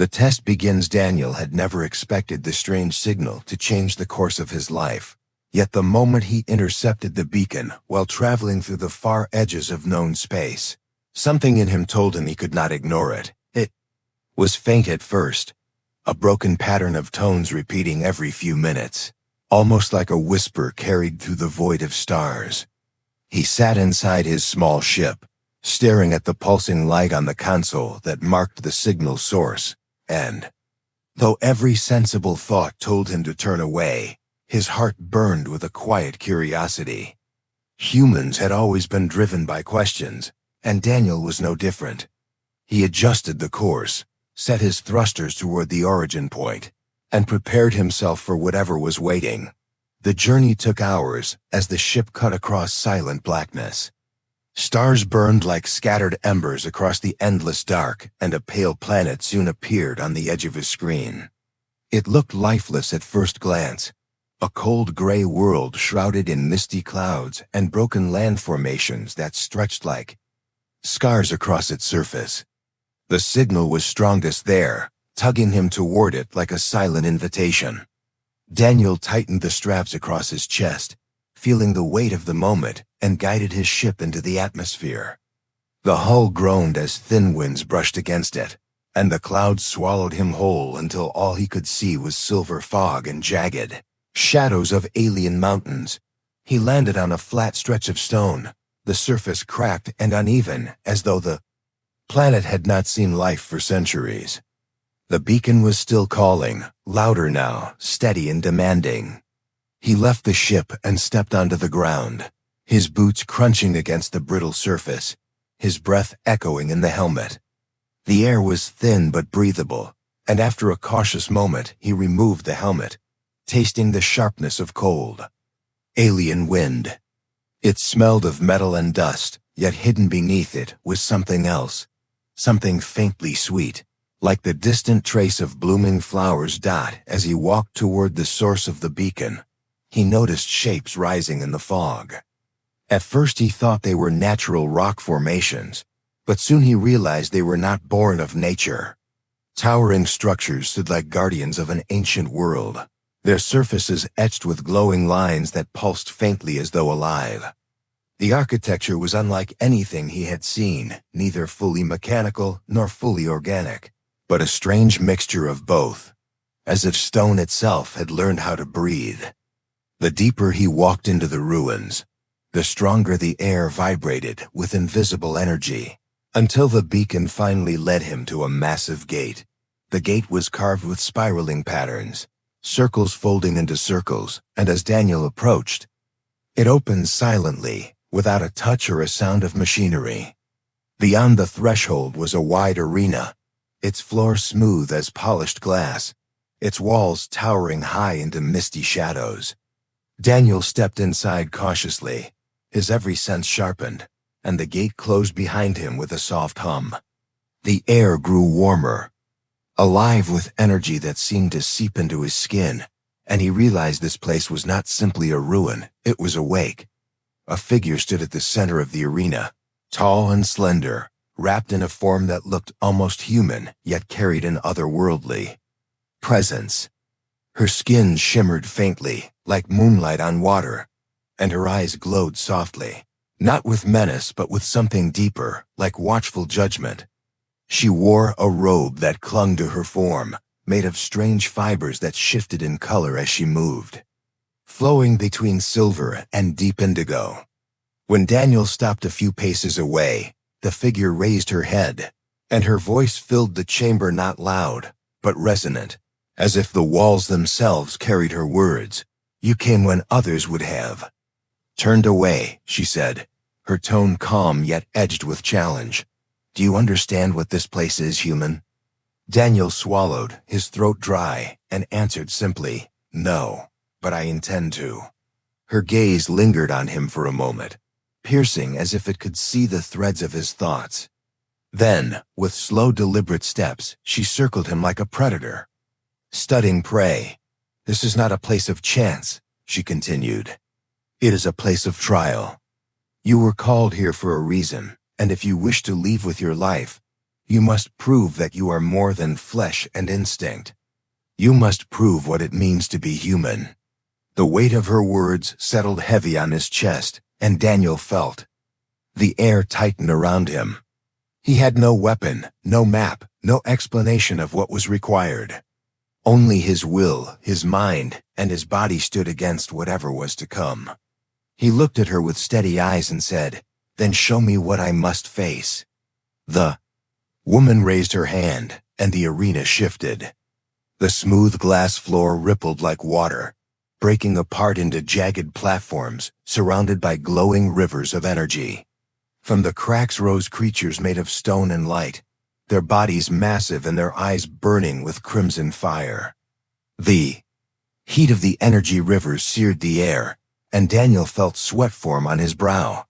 The test begins. Daniel had never expected the strange signal to change the course of his life. Yet the moment he intercepted the beacon while traveling through the far edges of known space, something in him told him he could not ignore it. It was faint at first, a broken pattern of tones repeating every few minutes, almost like a whisper carried through the void of stars. He sat inside his small ship, staring at the pulsing light on the console that marked the signal source, and, though every sensible thought told him to turn away, his heart burned with a quiet curiosity. Humans had always been driven by questions, and Daniel was no different. He adjusted the course, set his thrusters toward the origin point, and prepared himself for whatever was waiting. The journey took hours as the ship cut across silent blackness. Stars burned like scattered embers across the endless dark, and a pale planet soon appeared on the edge of his screen. It looked lifeless at first glance, a cold gray world shrouded in misty clouds and broken land formations that stretched like scars across its surface. The signal was strongest there, tugging him toward it like a silent invitation. Daniel tightened the straps across his chest, feeling the weight of the moment, and guided his ship into the atmosphere. The hull groaned as thin winds brushed against it, and the clouds swallowed him whole until all he could see was silver fog and jagged shadows of alien mountains. He landed on a flat stretch of stone, the surface cracked and uneven as though the planet had not seen life for centuries. The beacon was still calling, louder now, steady and demanding. He left the ship and stepped onto the ground, his boots crunching against the brittle surface, his breath echoing in the helmet. The air was thin but breathable, and after a cautious moment he removed the helmet, tasting the sharpness of cold. Alien wind. It smelled of metal and dust, yet hidden beneath it was something else, something faintly sweet, like the distant trace of blooming flowers. As he walked toward the source of the beacon, he noticed shapes rising in the fog. At first he thought they were natural rock formations, but soon he realized they were not born of nature. Towering structures stood like guardians of an ancient world, their surfaces etched with glowing lines that pulsed faintly as though alive. The architecture was unlike anything he had seen, neither fully mechanical nor fully organic, but a strange mixture of both, as if stone itself had learned how to breathe. The deeper he walked into the ruins, the stronger the air vibrated with invisible energy, until the beacon finally led him to a massive gate. The gate was carved with spiraling patterns, circles folding into circles, and as Daniel approached, it opened silently, without a touch or a sound of machinery. Beyond the threshold was a wide arena, its floor smooth as polished glass, its walls towering high into misty shadows. Daniel stepped inside cautiously, his every sense sharpened, and the gate closed behind him with a soft hum. The air grew warmer, alive with energy that seemed to seep into his skin, and he realized this place was not simply a ruin, it was awake. A figure stood at the center of the arena, tall and slender, wrapped in a form that looked almost human, yet carried an otherworldly presence. Her skin shimmered faintly, like moonlight on water, and her eyes glowed softly, not with menace but with something deeper, like watchful judgment. She wore a robe that clung to her form, made of strange fibers that shifted in color as she moved, flowing between silver and deep indigo. When Daniel stopped a few paces away, the figure raised her head, and her voice filled the chamber, not loud, but resonant, as if the walls themselves carried her words. "You came when others would have turned away," she said, her tone calm yet edged with challenge. "Do you understand what this place is, human?" Daniel swallowed, his throat dry, and answered simply, "No, but I intend to." Her gaze lingered on him for a moment, piercing as if it could see the threads of his thoughts. Then, with slow, deliberate steps, she circled him like a predator, studying prey. "This is not a place of chance," she continued. "It is a place of trial. You were called here for a reason, and if you wish to leave with your life, You must prove that you are more than flesh and instinct. You must prove what it means to be human." The weight of her words settled heavy on his chest, and Daniel felt the air tighten around him. He had no weapon, no map, no explanation of what was required. Only his will, his mind, and his body stood against whatever was to come. He looked at her with steady eyes and said, "Then show me what I must face." The woman raised her hand, and the arena shifted. The smooth glass floor rippled like water, breaking apart into jagged platforms, surrounded by glowing rivers of energy. From the cracks rose creatures made of stone and light, their bodies massive and their eyes burning with crimson fire. The heat of the energy rivers seared the air, and Daniel felt sweat form on his brow.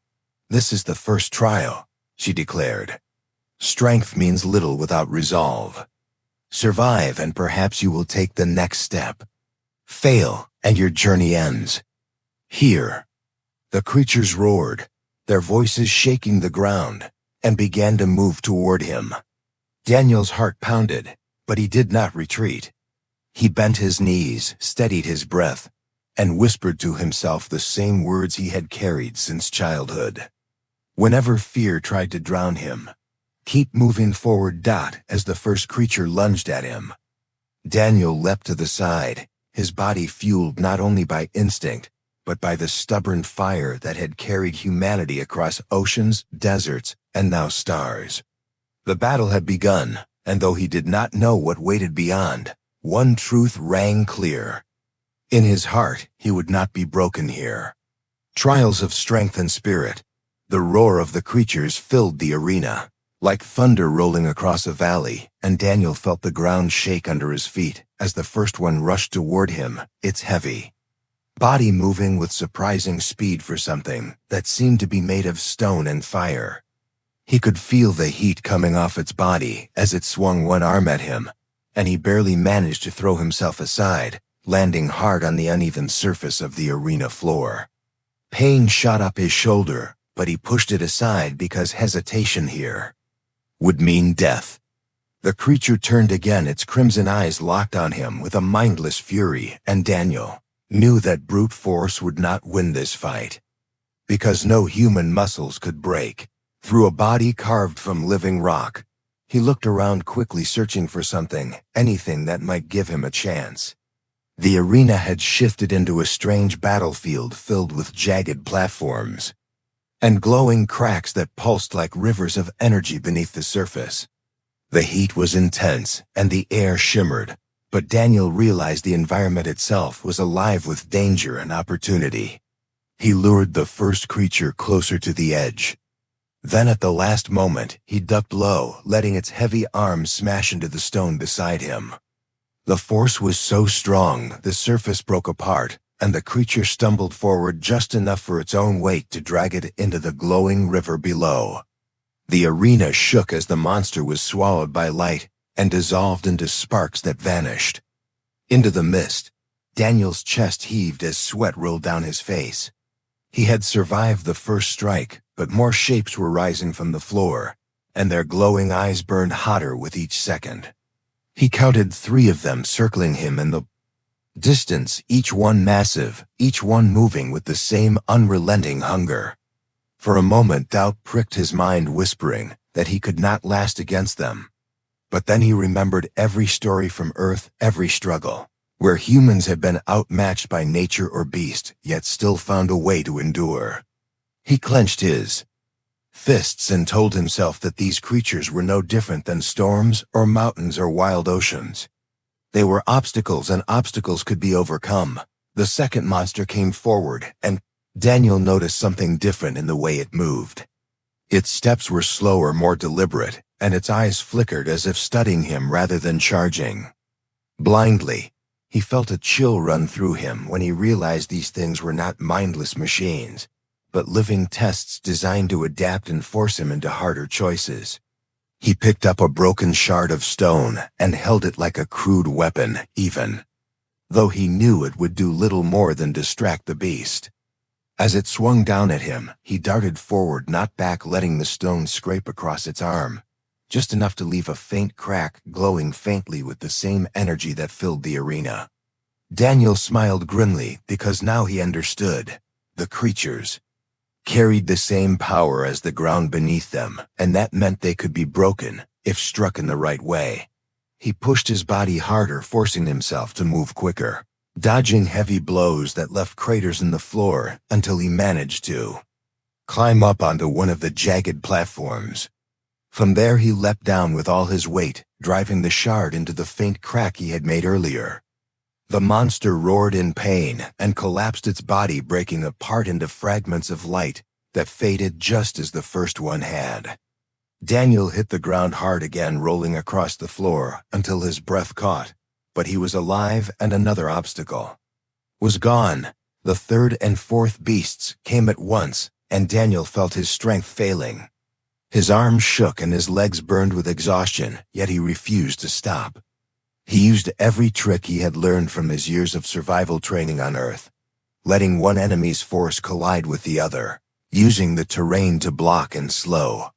"This is the first trial," she declared. "Strength means little without resolve. Survive, and perhaps you will take the next step. Fail, and your journey ends. Here." The creatures roared, their voices shaking the ground, and began to move toward him. Daniel's heart pounded, but he did not retreat. He bent his knees, steadied his breath, and whispered to himself the same words he had carried since childhood. Whenever fear tried to drown him, "Keep moving forward." As the first creature lunged at him, Daniel leapt to the side, his body fueled not only by instinct, but by the stubborn fire that had carried humanity across oceans, deserts, and now stars. The battle had begun, and though he did not know what waited beyond, one truth rang clear. In his heart, he would not be broken here. Trials of strength and spirit. The roar of the creatures filled the arena, like thunder rolling across a valley, and Daniel felt the ground shake under his feet as the first one rushed toward him, its heavy body moving with surprising speed for something that seemed to be made of stone and fire. He could feel the heat coming off its body as it swung one arm at him, and he barely managed to throw himself aside, landing hard on the uneven surface of the arena floor. Pain shot up his shoulder, but he pushed it aside because hesitation here would mean death. The creature turned again, its crimson eyes locked on him with a mindless fury, and Daniel knew that brute force would not win this fight. Because no human muscles could break through a body carved from living rock. He looked around quickly, searching for something, anything that might give him a chance. The arena had shifted into a strange battlefield filled with jagged platforms and glowing cracks that pulsed like rivers of energy beneath the surface. The heat was intense, and the air shimmered, but Daniel realized the environment itself was alive with danger and opportunity. He lured the first creature closer to the edge. Then at the last moment, he ducked low, letting its heavy arms smash into the stone beside him. The force was so strong, the surface broke apart, and the creature stumbled forward just enough for its own weight to drag it into the glowing river below. The arena shook as the monster was swallowed by light and dissolved into sparks that vanished. Into the mist, Daniel's chest heaved as sweat rolled down his face. He had survived the first strike, but more shapes were rising from the floor, and their glowing eyes burned hotter with each second. He counted 3 of them circling him in the distance, each one massive, each one moving with the same unrelenting hunger. For a moment doubt pricked his mind, whispering that he could not last against them. But then he remembered every story from Earth, every struggle, where humans had been outmatched by nature or beast, yet still found a way to endure. He clenched his fists and told himself that these creatures were no different than storms or mountains or wild oceans. They were obstacles, and obstacles could be overcome. The second monster came forward, and Daniel noticed something different in the way it moved. Its steps were slower, more deliberate, and its eyes flickered as if studying him rather than charging. Blindly, he felt a chill run through him when he realized these things were not mindless machines, but living tests designed to adapt and force him into harder choices. He picked up a broken shard of stone and held it like a crude weapon, even though he knew it would do little more than distract the beast. As it swung down at him, he darted forward, not back, letting the stone scrape across its arm. just enough to leave a faint crack glowing faintly with the same energy that filled the arena. Daniel smiled grimly because now he understood. The creatures carried the same power as the ground beneath them, and that meant they could be broken if struck in the right way. He pushed his body harder, forcing himself to move quicker, dodging heavy blows that left craters in the floor until he managed to climb up onto one of the jagged platforms. From there he leapt down with all his weight, driving the shard into the faint crack he had made earlier. The monster roared in pain and collapsed, its body breaking apart into fragments of light that faded just as the first one had. Daniel hit the ground hard again, rolling across the floor until his breath caught, but he was alive, and another obstacle was gone. The third and fourth beasts came at once, and Daniel felt his strength failing. His arms shook and his legs burned with exhaustion, yet he refused to stop. He used every trick he had learned from his years of survival training on Earth, letting one enemy's force collide with the other, using the terrain to block and slow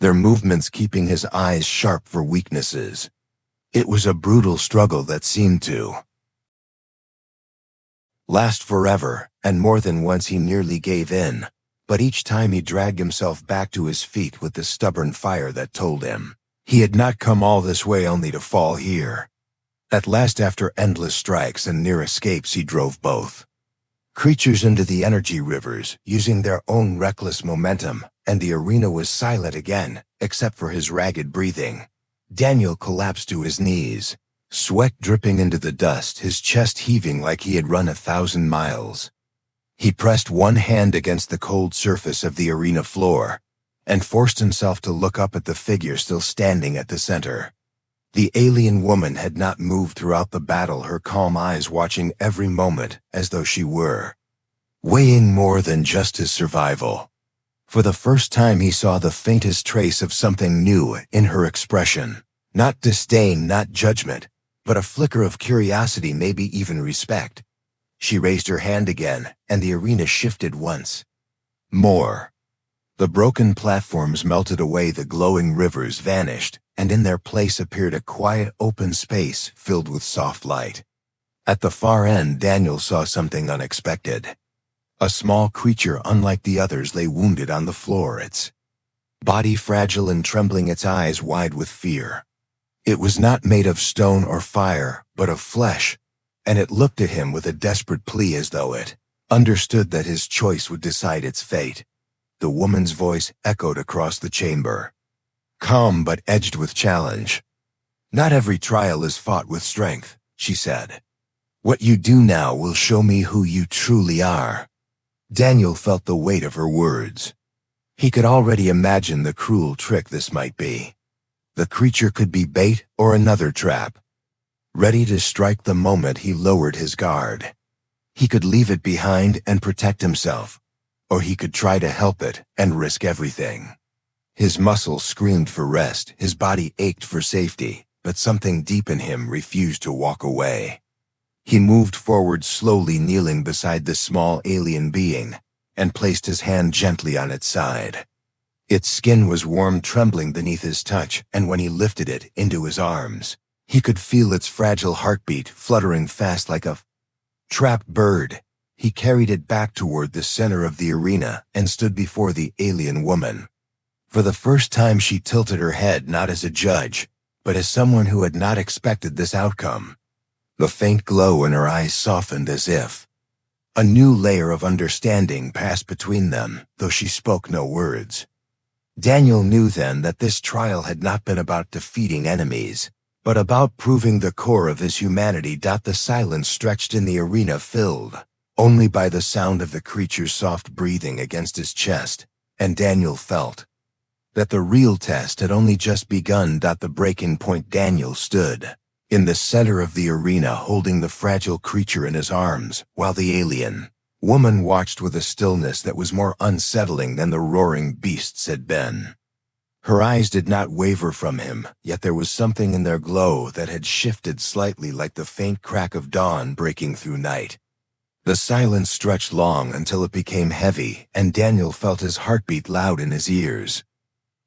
their movements, keeping his eyes sharp for weaknesses. It was a brutal struggle that seemed to last forever, and more than once he nearly gave in, but each time he dragged himself back to his feet with the stubborn fire that told him he had not come all this way only to fall here. At last, after endless strikes and near escapes, he drove both creatures into the energy rivers, using their own reckless momentum, and the arena was silent again, except for his ragged breathing. Daniel collapsed to his knees, sweat dripping into the dust, his chest heaving like he had run 1,000 miles. He pressed one hand against the cold surface of the arena floor and forced himself to look up at the figure still standing at the center. The alien woman had not moved throughout the battle, her calm eyes watching every moment as though she were weighing more than just his survival. For the first time he saw the faintest trace of something new in her expression. Not disdain, not judgment, but a flicker of curiosity, maybe even respect. She raised her hand again, and the arena shifted once more. The broken platforms melted away, the glowing rivers vanished, and in their place appeared a quiet open space filled with soft light. At the far end, Daniel saw something unexpected. A small creature unlike the others lay wounded on the floor, its body fragile and trembling, its eyes wide with fear. It was not made of stone or fire, but of flesh, and it looked at him with a desperate plea, as though it understood that his choice would decide its fate. The woman's voice echoed across the chamber, calm but edged with challenge. "Not every trial is fought with strength," she said. "What you do now will show me who you truly are." Daniel felt the weight of her words. He could already imagine the cruel trick this might be. The creature could be bait or another trap, ready to strike the moment he lowered his guard. He could leave it behind and protect himself, or he could try to help it and risk everything. His muscles screamed for rest, his body ached for safety, but something deep in him refused to walk away. He moved forward slowly, kneeling beside the small alien being, and placed his hand gently on its side. Its skin was warm, trembling beneath his touch, and when he lifted it into his arms, he could feel its fragile heartbeat fluttering fast like a trapped bird. He carried it back toward the center of the arena and stood before the alien woman. For the first time she tilted her head, not as a judge, but as someone who had not expected this outcome. The faint glow in her eyes softened as if a new layer of understanding passed between them, though she spoke no words. Daniel knew then that this trial had not been about defeating enemies, but about proving the core of his humanity. The silence stretched in the arena, filled only by the sound of the creature's soft breathing against his chest, and Daniel felt that the real test had only just begun. The breaking point. Daniel stood in the center of the arena, holding the fragile creature in his arms, while the alien woman watched with a stillness that was more unsettling than the roaring beasts had been. Her eyes did not waver from him, yet there was something in their glow that had shifted slightly, like the faint crack of dawn breaking through night. The silence stretched long until it became heavy, and Daniel felt his heartbeat loud in his ears.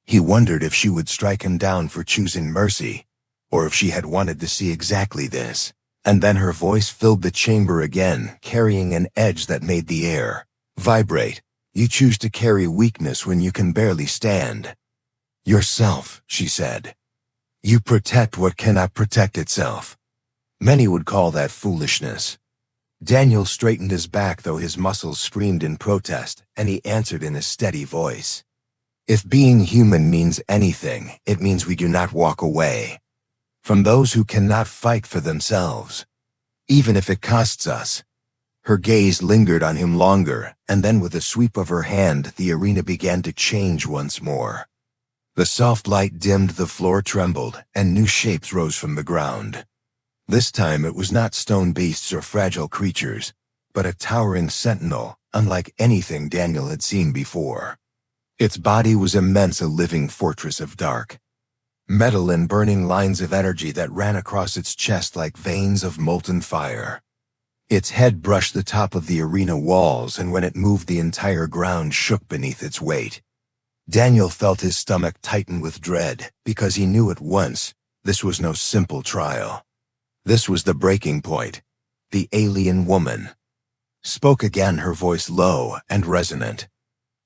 He wondered if she would strike him down for choosing mercy, or if she had wanted to see exactly this. And then her voice filled the chamber again, carrying an edge that made the air vibrate. You choose to carry weakness when you can barely stand. Yourself, she said. You protect what cannot protect itself. Many would call that foolishness. Daniel straightened his back, though his muscles screamed in protest, and he answered in a steady voice. If being human means anything, it means we do not walk away from those who cannot fight for themselves, even if it costs us. Her gaze lingered on him longer, and then with a sweep of her hand, the arena began to change once more. The soft light dimmed, the floor trembled, and new shapes rose from the ground. This time it was not stone beasts or fragile creatures, but a towering sentinel, unlike anything Daniel had seen before. Its body was immense, a living fortress of dark metal and burning lines of energy that ran across its chest like veins of molten fire. Its head brushed the top of the arena walls, and when it moved, the entire ground shook beneath its weight. Daniel felt his stomach tighten with dread, because he knew at once this was no simple trial. This was the breaking point. The alien woman spoke again, her voice low and resonant.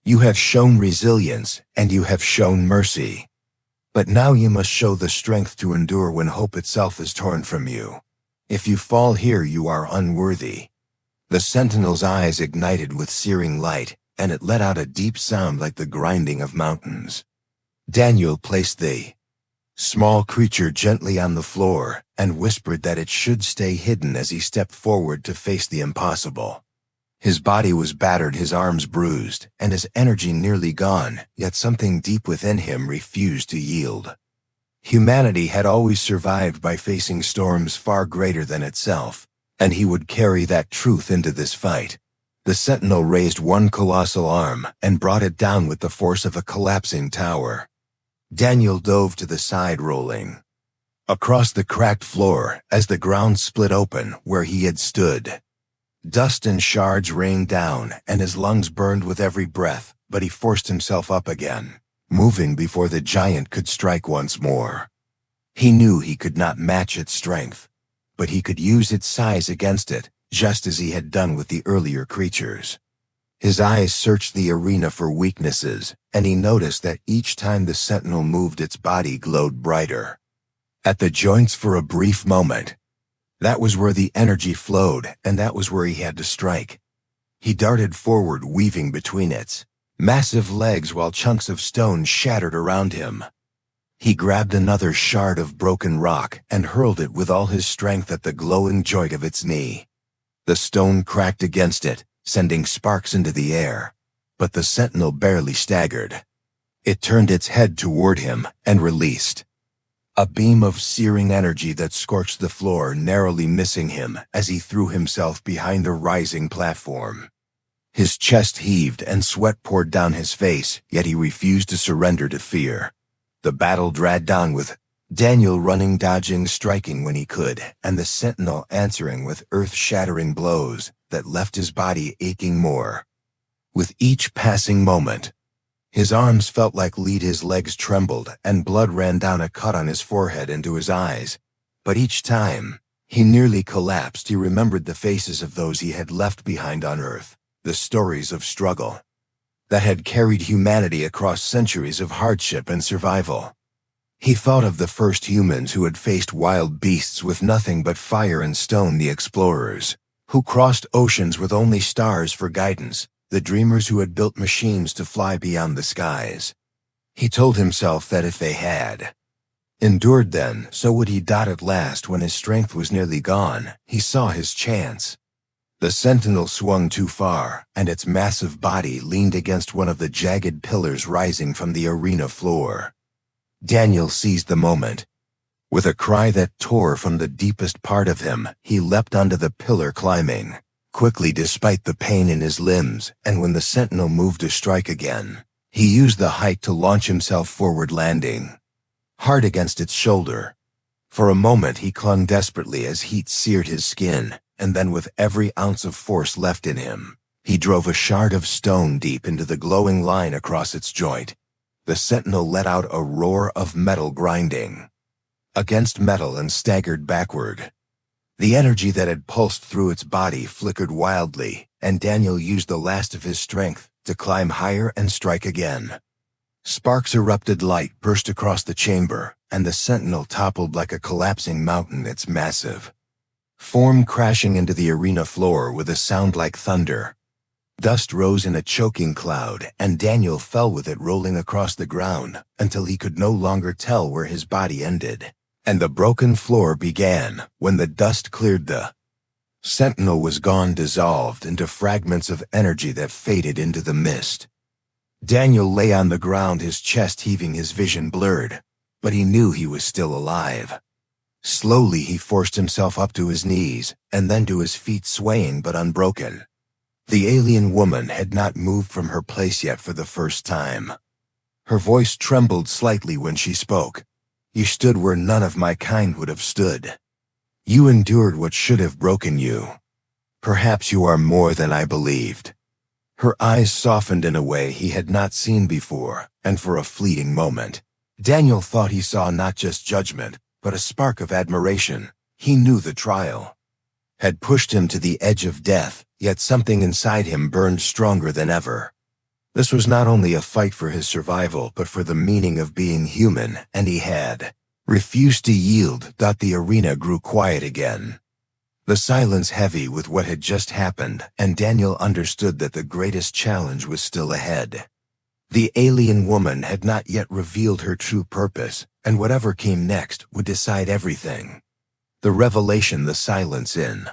You have shown resilience, and you have shown mercy. But now you must show the strength to endure when hope itself is torn from you. If you fall here, you are unworthy. The sentinel's eyes ignited with searing light, and it let out a deep sound like the grinding of mountains. Daniel placed the small creature gently on the floor and whispered that it should stay hidden as he stepped forward to face the impossible. His body was battered, his arms bruised, and his energy nearly gone, yet something deep within him refused to yield. Humanity had always survived by facing storms far greater than itself, and he would carry that truth into this fight. The sentinel raised one colossal arm and brought it down with the force of a collapsing tower. Daniel dove to the side, rolling across the cracked floor as the ground split open where he had stood. Dust and shards rained down, and his lungs burned with every breath, but he forced himself up again, moving before the giant could strike once more. He knew he could not match its strength, but he could use its size against it, just as he had done with the earlier creatures. His eyes searched the arena for weaknesses, and he noticed that each time the sentinel moved, its body glowed brighter. At the joints for a brief moment. That was where the energy flowed, and that was where he had to strike. He darted forward, weaving between its massive legs while chunks of stone shattered around him. He grabbed another shard of broken rock and hurled it with all his strength at the glowing joint of its knee. The stone cracked against it, sending sparks into the air, but the sentinel barely staggered. It turned its head toward him and released a beam of searing energy that scorched the floor, narrowly missing him as he threw himself behind the rising platform. His chest heaved and sweat poured down his face, yet he refused to surrender to fear. The battle dragged on, with Daniel running, dodging, striking when he could, and the sentinel answering with earth-shattering blows that left his body aching more. With each passing moment, his arms felt like lead, his legs trembled, and blood ran down a cut on his forehead into his eyes. But each time he nearly collapsed, he remembered the faces of those he had left behind on Earth, the stories of struggle that had carried humanity across centuries of hardship and survival. He thought of the first humans who had faced wild beasts with nothing but fire and stone, the explorers who crossed oceans with only stars for guidance, the dreamers who had built machines to fly beyond the skies. He told himself that if they had endured then, so would he. At last, when his strength was nearly gone, he saw his chance. The sentinel swung too far, and its massive body leaned against one of the jagged pillars rising from the arena floor. Daniel seized the moment. With a cry that tore from the deepest part of him, he leapt onto the pillar, climbing quickly despite the pain in his limbs, and when the sentinel moved to strike again, he used the height to launch himself forward, landing hard against its shoulder. For a moment he clung desperately as heat seared his skin, and then with every ounce of force left in him, he drove a shard of stone deep into the glowing line across its joint. The sentinel let out a roar of metal grinding against metal and staggered backward. The energy that had pulsed through its body flickered wildly, and Daniel used the last of his strength to climb higher and strike again. Sparks erupted, light burst across the chamber, and the sentinel toppled like a collapsing mountain, its massive form crashing into the arena floor with a sound like thunder. Dust rose in a choking cloud, and Daniel fell with it, rolling across the ground until he could no longer tell where his body ended and the broken floor began. When the dust cleared, the sentinel was gone, dissolved into fragments of energy that faded into the mist. Daniel lay on the ground, his chest heaving, his vision blurred, but he knew he was still alive. Slowly he forced himself up to his knees, and then to his feet, swaying but unbroken. The alien woman had not moved from her place yet. For the first time, her voice trembled slightly when she spoke. "You stood where none of my kind would have stood. You endured what should have broken you. Perhaps you are more than I believed." Her eyes softened in a way he had not seen before, and for a fleeting moment, Daniel thought he saw not just judgment, but a spark of admiration. He knew the trial had pushed him to the edge of death, yet something inside him burned stronger than ever. This was not only a fight for his survival, but for the meaning of being human, and he had refused to yield. The arena grew quiet again, the silence heavy with what had just happened, and Daniel understood that the greatest challenge was still ahead. The alien woman had not yet revealed her true purpose, and whatever came next would decide everything. The revelation, the silence in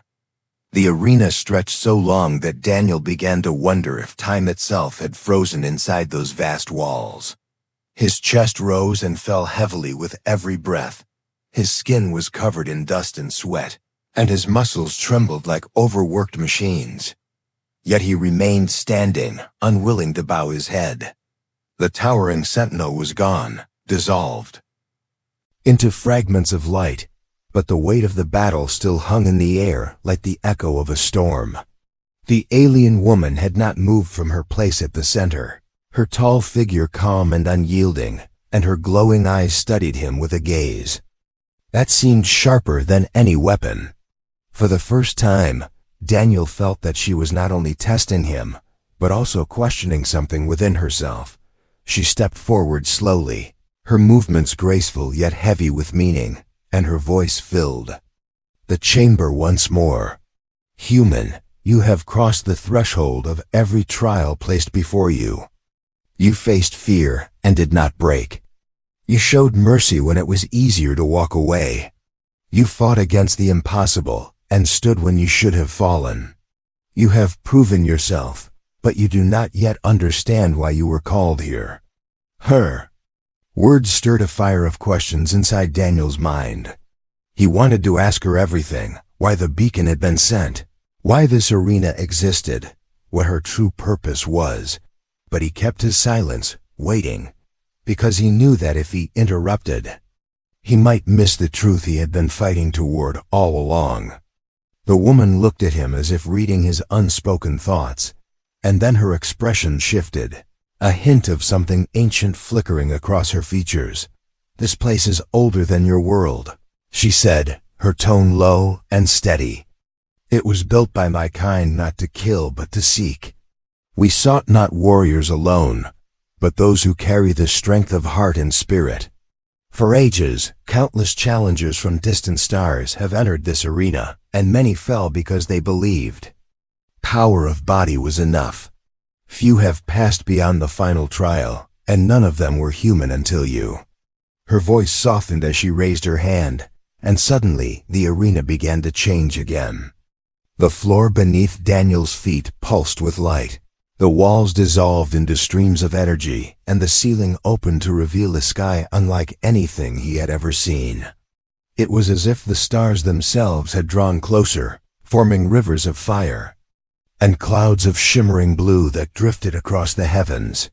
the arena stretched so long that Daniel began to wonder if time itself had frozen inside those vast walls. His chest rose and fell heavily with every breath. His skin was covered in dust and sweat, and his muscles trembled like overworked machines. Yet he remained standing, unwilling to bow his head. The towering sentinel was gone, dissolved into fragments of light, but the weight of the battle still hung in the air like the echo of a storm. The alien woman had not moved from her place at the center, her tall figure calm and unyielding, and her glowing eyes studied him with a gaze that seemed sharper than any weapon. For the first time, Daniel felt that she was not only testing him, but also questioning something within herself. She stepped forward slowly, her movements graceful yet heavy with meaning, and her voice filled the chamber once more. "Human, you have crossed the threshold of every trial placed before you. You faced fear and did not break. You showed mercy when it was easier to walk away. You fought against the impossible and stood when you should have fallen. You have proven yourself, but you do not yet understand why you were called here." Her words stirred a fire of questions inside Daniel's mind. He wanted to ask her everything: why the beacon had been sent, why this arena existed, what her true purpose was. But he kept his silence, waiting, because he knew that if he interrupted, he might miss the truth he had been fighting toward all along. The woman looked at him as if reading his unspoken thoughts, and then her expression shifted, a hint of something ancient flickering across her features. "This place is older than your world," she said, her tone low and steady. "It was built by my kind not to kill but to seek. We sought not warriors alone, but those who carry the strength of heart and spirit. For ages, countless challengers from distant stars have entered this arena, and many fell because they believed power of body was enough. Few have passed beyond the final trial, and none of them were human until you." Her voice softened as she raised her hand, and suddenly the arena began to change again. The floor beneath Daniel's feet pulsed with light. The walls dissolved into streams of energy, and the ceiling opened to reveal a sky unlike anything he had ever seen. It was as if the stars themselves had drawn closer, forming rivers of fire and clouds of shimmering blue that drifted across the heavens.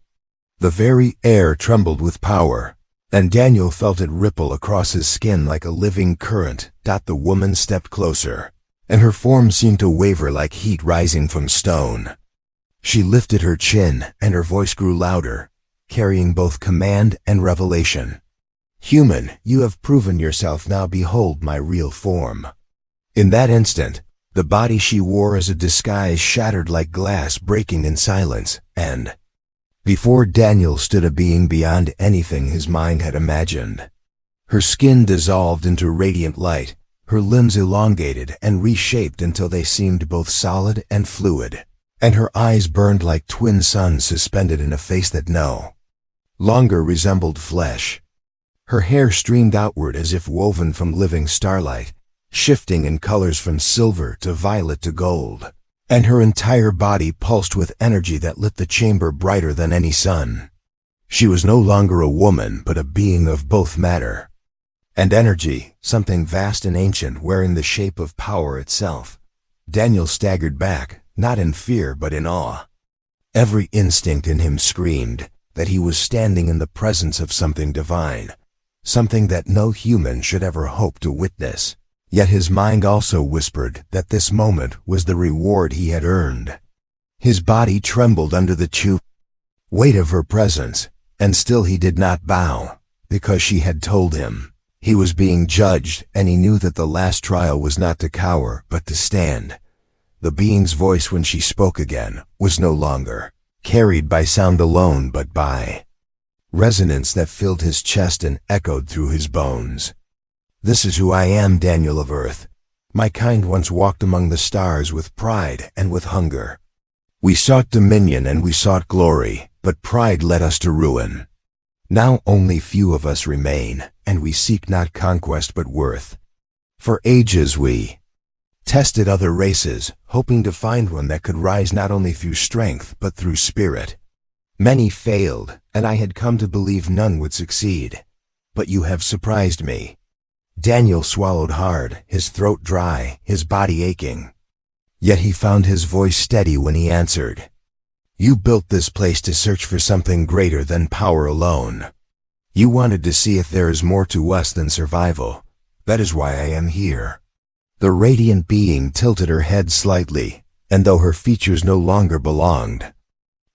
The very air trembled with power, and Daniel felt it ripple across his skin like a living current. The woman stepped closer, and her form seemed to waver like heat rising from stone. She lifted her chin, and her voice grew louder. carrying both command and revelation. "Human, you have proven yourself, now behold my real form." In that instant, the body she wore as a disguise shattered like glass breaking in silence, and before Daniel stood a being beyond anything his mind had imagined. Her skin dissolved into radiant light, her limbs elongated and reshaped until they seemed both solid and fluid, and her eyes burned like twin suns suspended in a face that no longer resembled flesh. Her hair streamed outward as if woven from living starlight, shifting in colors from silver to violet to gold, and her entire body pulsed with energy that lit the chamber brighter than any sun. She was no longer a woman, but a being of both matter and energy, something vast and ancient wearing the shape of power itself. Daniel staggered back, not in fear but in awe. Every instinct in him screamed that he was standing in the presence of something divine, something that no human should ever hope to witness. Yet his mind also whispered that this moment was the reward he had earned. His body trembled under the true weight of her presence, and still he did not bow, because she had told him he was being judged, and he knew that the last trial was not to cower, but to stand. The being's voice, when she spoke again, was no longer carried by sound alone, but by resonance that filled his chest and echoed through his bones. "This is who I am, Daniel of Earth. My kind once walked among the stars with pride and with hunger. We sought dominion and we sought glory, but pride led us to ruin. Now only few of us remain, and we seek not conquest but worth. For ages we tested other races, hoping to find one that could rise not only through strength but through spirit. Many failed, and I had come to believe none would succeed. But you have surprised me." Daniel swallowed hard, his throat dry, his body aching. Yet he found his voice steady when he answered. "You built this place to search for something greater than power alone. You wanted to see if there is more to us than survival. That is why I am here." The radiant being tilted her head slightly, and though her features no longer belonged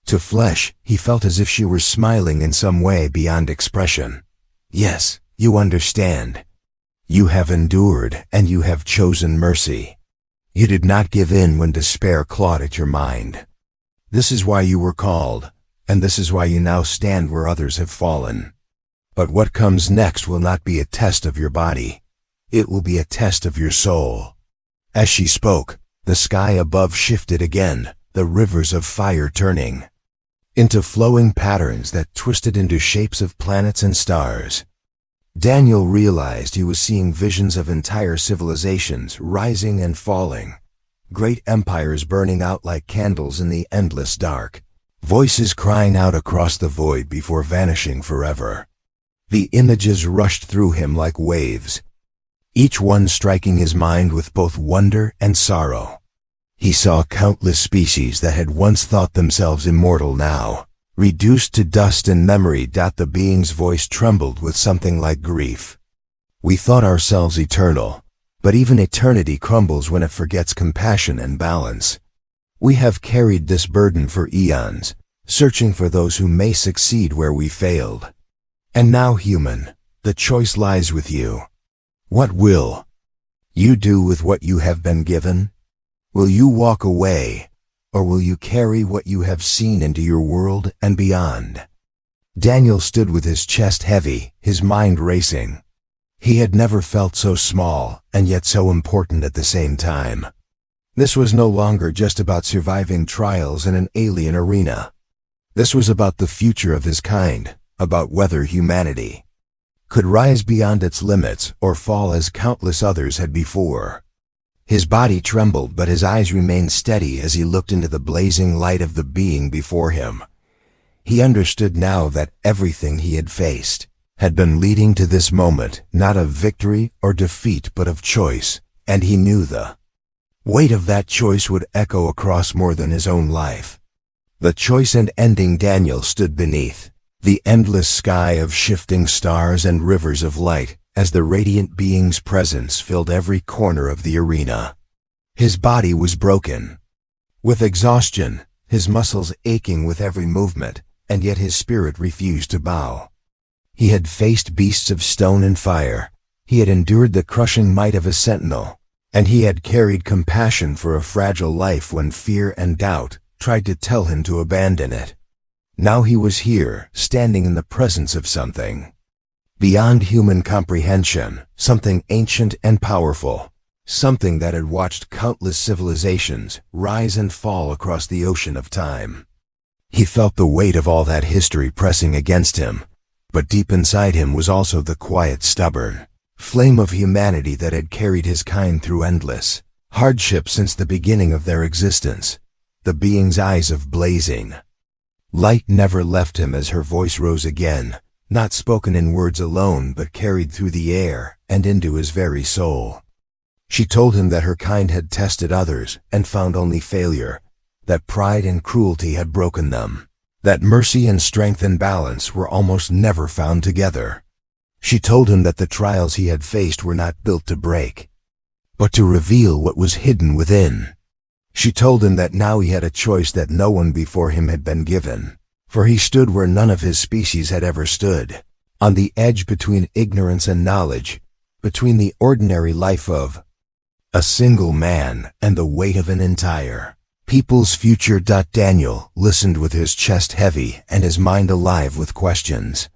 to flesh, he felt as if she were smiling in some way beyond expression. "Yes, you understand. You have endured, and you have chosen mercy. You did not give in when despair clawed at your mind. This is why you were called, and this is why you now stand where others have fallen. But what comes next will not be a test of your body. It will be a test of your soul." As she spoke, the sky above shifted again, the rivers of fire turning into flowing patterns that twisted into shapes of planets and stars. Daniel realized he was seeing visions of entire civilizations rising and falling, great empires burning out like candles in the endless dark, voices crying out across the void before vanishing forever. The images rushed through him like waves, each one striking his mind with both wonder and sorrow. He saw countless species that had once thought themselves immortal now reduced to dust and memory. The being's voice trembled with something like grief. "We thought ourselves eternal, but even eternity crumbles when it forgets compassion and balance. We have carried this burden for eons, searching for those who may succeed where we failed. And now, human, the choice lies with you. What will you do with what you have been given? Will you walk away, or will you carry what you have seen into your world and beyond?" Daniel stood with his chest heavy, his mind racing. He had never felt so small, and yet so important at the same time. This was no longer just about surviving trials in an alien arena. This was about the future of his kind, about whether humanity could rise beyond its limits or fall as countless others had before. His body trembled, but his eyes remained steady as he looked into the blazing light of the being before him. He understood now that everything he had faced had been leading to this moment, not of victory or defeat, but of choice, and he knew the weight of that choice would echo across more than his own life. The choice and ending Daniel stood beneath the endless sky of shifting stars and rivers of light, as the radiant being's presence filled every corner of the arena. His body was broken with exhaustion, his muscles aching with every movement, and yet his spirit refused to bow. He had faced beasts of stone and fire, he had endured the crushing might of a sentinel, and he had carried compassion for a fragile life when fear and doubt tried to tell him to abandon it. Now he was here, standing in the presence of something beyond human comprehension, something ancient and powerful, something that had watched countless civilizations rise and fall across the ocean of time. He felt the weight of all that history pressing against him, but deep inside him was also the quiet, stubborn flame of humanity that had carried his kind through endless hardship since the beginning of their existence. The being's eyes of blazing light never left him as her voice rose again, not spoken in words alone but carried through the air and into his very soul. She told him that her kind had tested others and found only failure, that pride and cruelty had broken them, that mercy and strength and balance were almost never found together. She told him that the trials he had faced were not built to break, but to reveal what was hidden within. She told him that now he had a choice that no one before him had been given, for he stood where none of his species had ever stood, on the edge between ignorance and knowledge, between the ordinary life of a single man and the weight of an entire people's future. Daniel listened with his chest heavy and his mind alive with questions.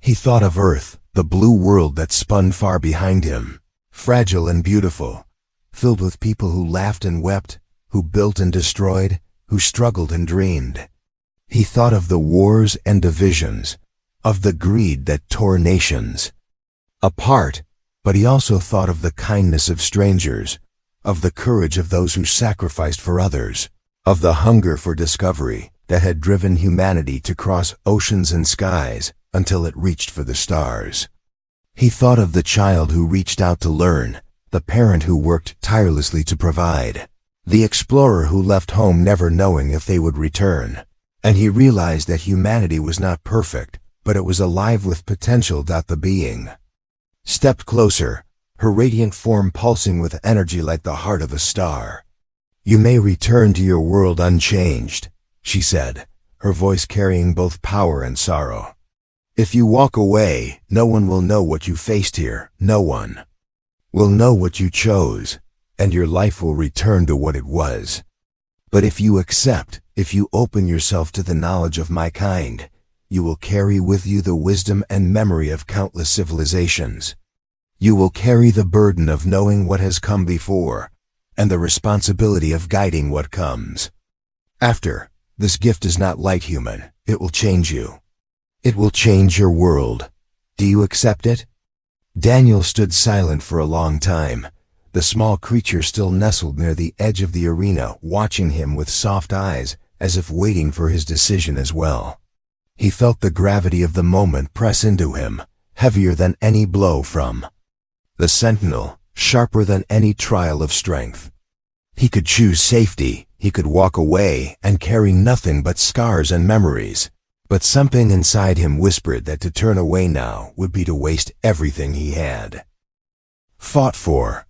He thought of Earth, the blue world that spun far behind him, fragile and beautiful, filled with people who laughed and wept, who built and destroyed, who struggled and dreamed. He thought of the wars and divisions, of the greed that tore nations apart, but he also thought of the kindness of strangers, of the courage of those who sacrificed for others, of the hunger for discovery that had driven humanity to cross oceans and skies until it reached for the stars. He thought of the child who reached out to learn, the parent who worked tirelessly to provide, the explorer who left home never knowing if they would return. And he realized that humanity was not perfect, but it was alive with potential. The being stepped closer, her radiant form pulsing with energy like the heart of a star. "You may return to your world unchanged," she said, her voice carrying both power and sorrow. "If you walk away, no one will know what you faced here, no one will know what you chose, and your life will return to what it was. But if you accept, if you open yourself to the knowledge of my kind, you will carry with you the wisdom and memory of countless civilizations. You will carry the burden of knowing what has come before, and the responsibility of guiding what comes after. This gift is not light human, it will change you. It will change your world. Do you accept it?" Daniel stood silent for a long time, the small creature still nestled near the edge of the arena, watching him with soft eyes, as if waiting for his decision as well. He felt the gravity of the moment press into him, heavier than any blow from the sentinel, sharper than any trial of strength. He could choose safety, he could walk away and carry nothing but scars and memories, but something inside him whispered that to turn away now would be to waste everything he had fought for.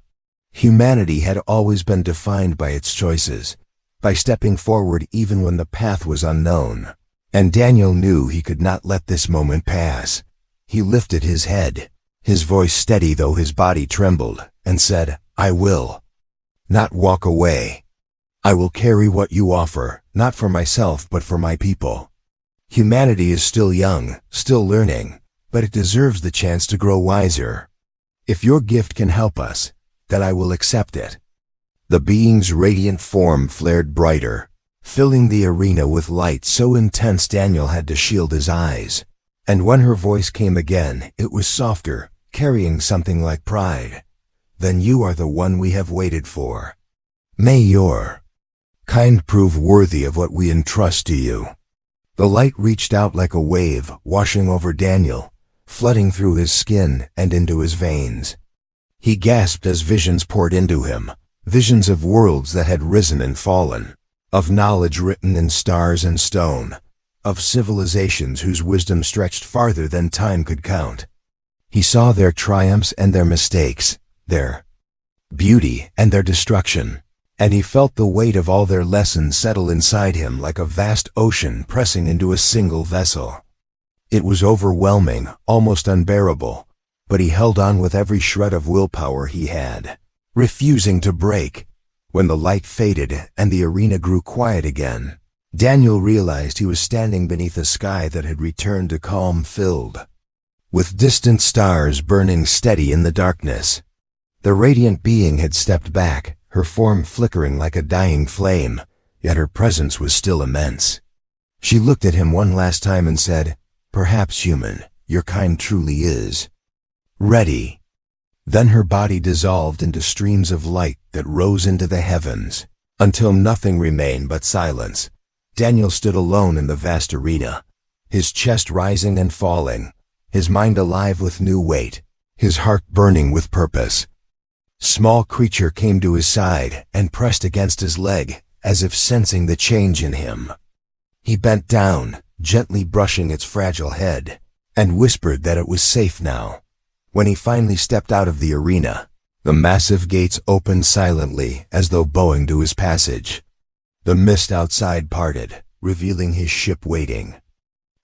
Humanity had always been defined by its choices, by stepping forward even when the path was unknown, and Daniel knew he could not let this moment pass. He lifted his head, his voice steady though his body trembled, and said, "I will not walk away. I will carry what you offer, not for myself but for my people. Humanity is still young, still learning, but it deserves the chance to grow wiser. If your gift can help us, then I will accept it." The being's radiant form flared brighter, filling the arena with light so intense Daniel had to shield his eyes. And when her voice came again, it was softer, carrying something like pride. "Then you are the one we have waited for. May your kind prove worthy of what we entrust to you." The light reached out like a wave, washing over Daniel, flooding through his skin and into his veins. He gasped as visions poured into him, visions of worlds that had risen and fallen, of knowledge written in stars and stone, of civilizations whose wisdom stretched farther than time could count. He saw their triumphs and their mistakes, their beauty and their destruction. and he felt the weight of all their lessons settle inside him like a vast ocean pressing into a single vessel. It was overwhelming, almost unbearable, but he held on with every shred of willpower he had, refusing to break. When the light faded and the arena grew quiet again, Daniel realized he was standing beneath a sky that had returned to calm filled with distant stars burning steady in the darkness. The radiant being had stepped back, her form flickering like a dying flame, yet her presence was still immense. She looked at him one last time and said, "Perhaps, human, your kind truly is ready." Then her body dissolved into streams of light that rose into the heavens, until nothing remained but silence. Daniel stood alone in the vast arena, his chest rising and falling, his mind alive with new weight, his heart burning with purpose. Small creature came to his side and pressed against his leg, as if sensing the change in him. He bent down, gently brushing its fragile head, and whispered that it was safe now. When he finally stepped out of the arena, the massive gates opened silently as though bowing to his passage. The mist outside parted, revealing his ship waiting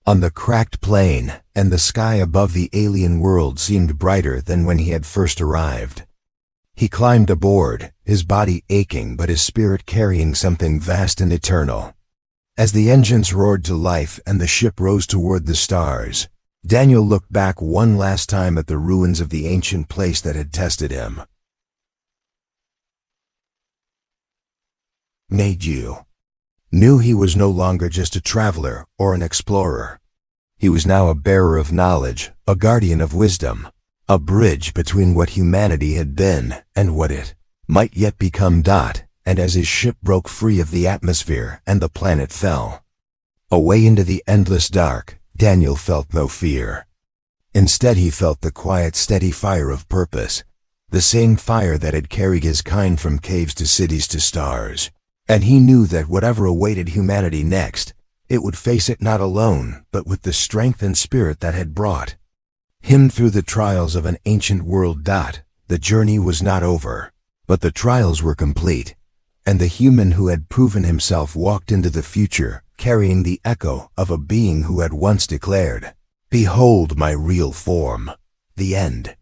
on the cracked plain, and the sky above the alien world seemed brighter than when he had first arrived. He climbed aboard, his body aching but his spirit carrying something vast and eternal. As the engines roared to life and the ship rose toward the stars, Daniel looked back one last time at the ruins of the ancient place that had tested him. Meiju knew he was no longer just a traveler or an explorer. He was now a bearer of knowledge, a guardian of wisdom, a bridge between what humanity had been and what it might yet become. And as his ship broke free of the atmosphere and the planet fell away into the endless dark, Daniel felt no fear. Instead he felt the quiet, steady fire of purpose, the same fire that had carried his kind from caves to cities to stars. And he knew that whatever awaited humanity next, it would face it not alone, but with the strength and spirit that had brought him through the trials of an ancient world. The journey was not over, but the trials were complete, and the human who had proven himself walked into the future, carrying the echo of a being who had once declared, "Behold my real form." The end.